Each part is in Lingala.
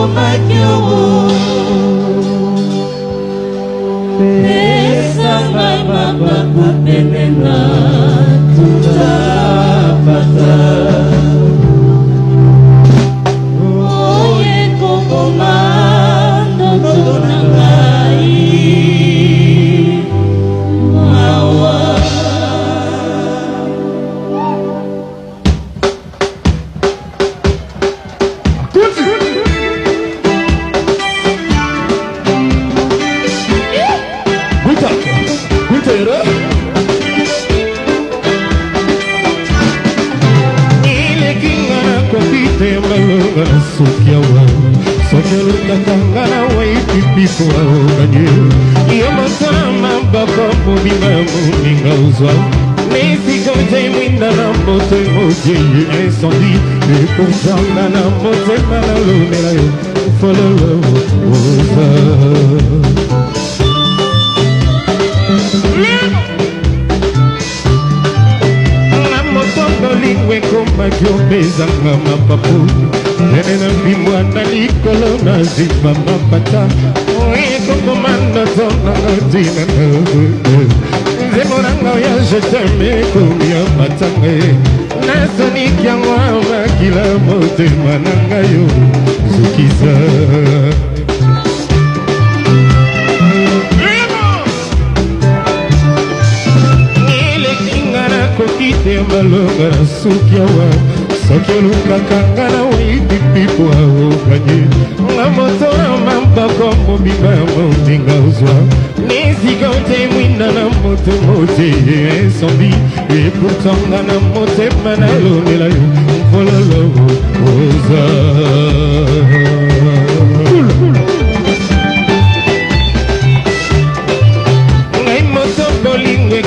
komakio pesa mama kupenena tutapata oye kokomando tunangai mawa Sukiawa Sokeru kakangana waipipiku wa uganye Iyo matama baka mubima muninga uzwa Nefika jemina na mote moje Incendie Ekutanga na mote manalumela yo Follow Oza Lingwe koma kiopeza ngama papu Nene na bimwa na likolo na zipa mapata Oye koko manda zona na zina na Zemoranga ya jetame kumya matange Nasa nikia ngwama kila mote mananga yo Zukiza Kokite malonga na sukiawa Sokeluka kangana waipipipu wa uganye Nga motora mambako mbimba mbinga uzwa Nizika ute mwina na mote mote Incendie Et pourtant na mote manalo nelayo Mfololo oza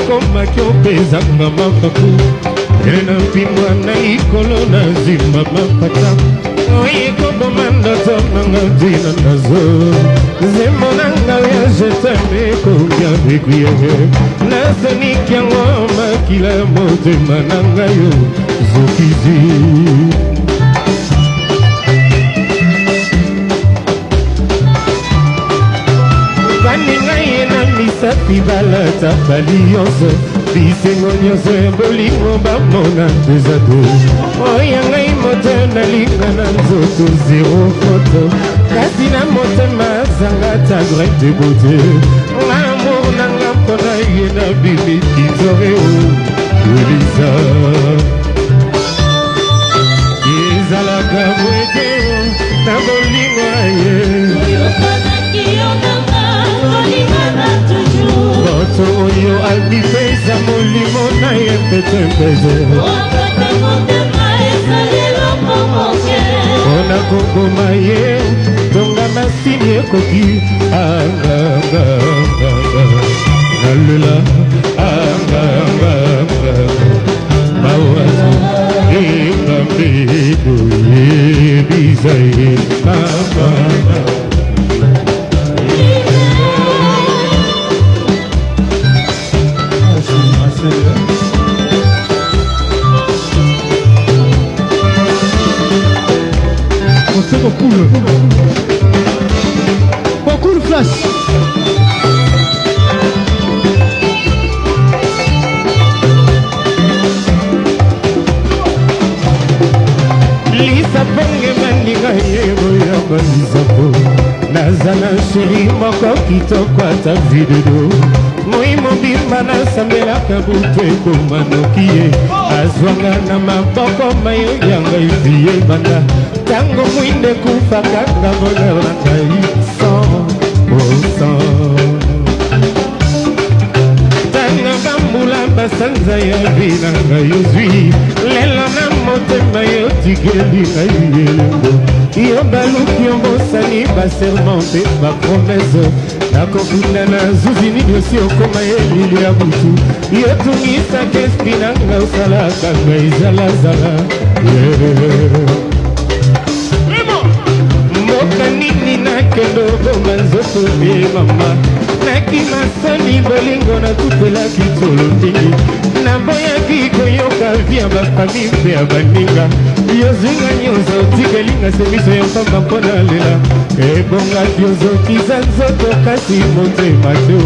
Koma kiopeza ngama papu Nena pimwa na ikolo na zima mapata Oye kobo manda zonanga zina nazo Zemo nanga ya jetame kumbia vikuye Nasa nikia ngoma kila mote mananga yo Zukizi Sapi balata baliyonso Bisengo nyonso bolingo bamona desado Oya ngai mote na linga na nzoto zero foto Kasi na mote mazanga ta grec de beauté Amour na nga mpona ye na bibi kitore o Elisa Ezalaka mwete na bolingo aye Oto oyo albifeza molimo na ye pete peze Ona kongoma ye Tonga masini ekoki Anga Nalela Anga Mawazo Ekambe Doye Bizaye Anga Beaucoup de flash. Lisa ponge mandinga yebo ya balizapo Nazana sheri moko kitoko ata videdo Moimo bimba na sambela kabutwe kumanokie Azwanga na maboko mayo yanga ifiye banda Tango mwinde kufa kanga mona rangai 100% Tanga bambula basanza ya vina nga yozwi Lela na motema yo tikeli nga yelengo Iyo baluki yongosani basermente bapromese Nakokunda na zuzi nini osi okoma elili ya butu Iyo tungisa kespi na nga usalaka nga izalazala Mboka nini nakendo boma nzoto ye mama naki masoni bolingo natutelaki tolo mingi naboyaki koyoka vi ya bafami mpe ya baninga yozinga nyonso otikelinga se miso ya pamba mpo na lela ebongaki ozokisa nzoto kasi motema te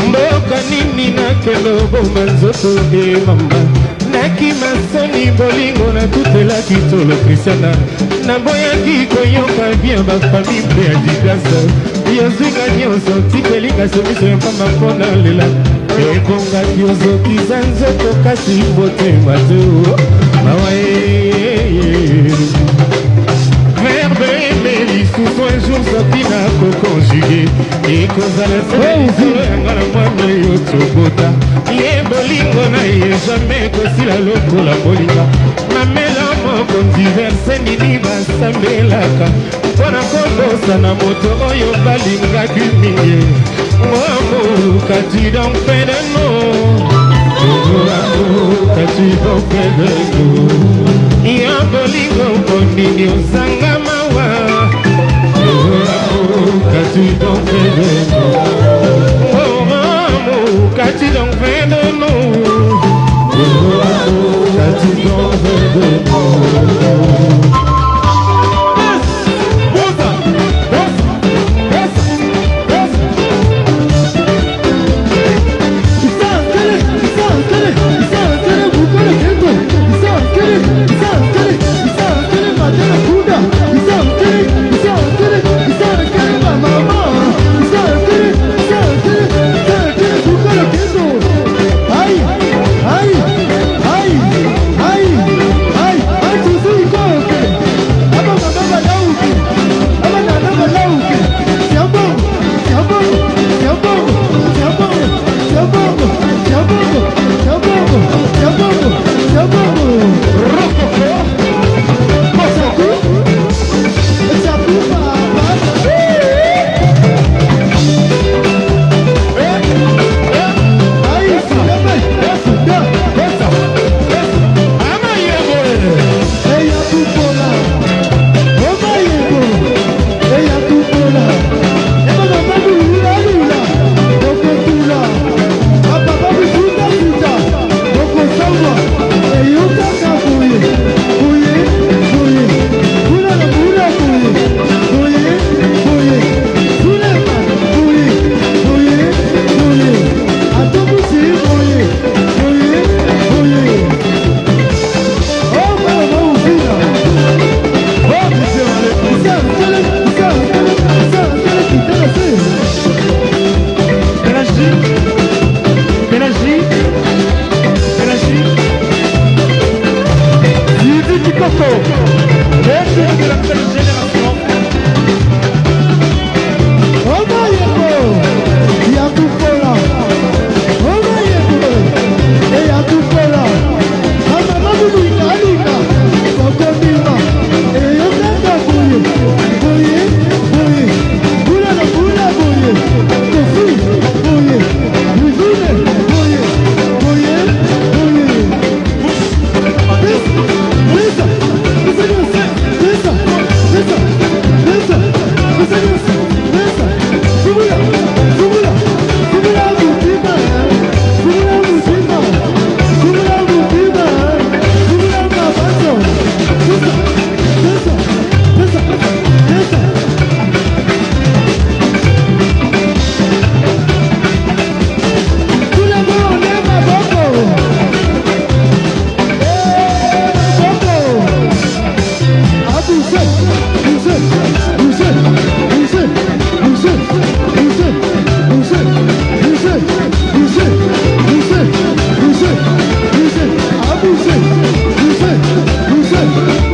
mboka nini nakendo boma nzoto emamba naki masoni bolingo natutelaki tolo kristiana naboyaki koyoka bien bafami mpe ya didasa yozinga nyonso tikelinga se miso ya pamba mpo na lela ebongaki ozokisa nzoto kasi motema te verbe aimer lisusu un jour sorti na koconjuge ekozala selisolo yanga na mwana yo tobota ye bolingo na ye jamai kosila lokola bolinga mamela mokonzi verse nini basambelaka mpona kobosana moto oyo balingaki mingi kati donc près de nous kati donc près de nous ya bolingo konini osanga mawa kati donc près de nous kati donc près de nous kati donc près de nous Bouger,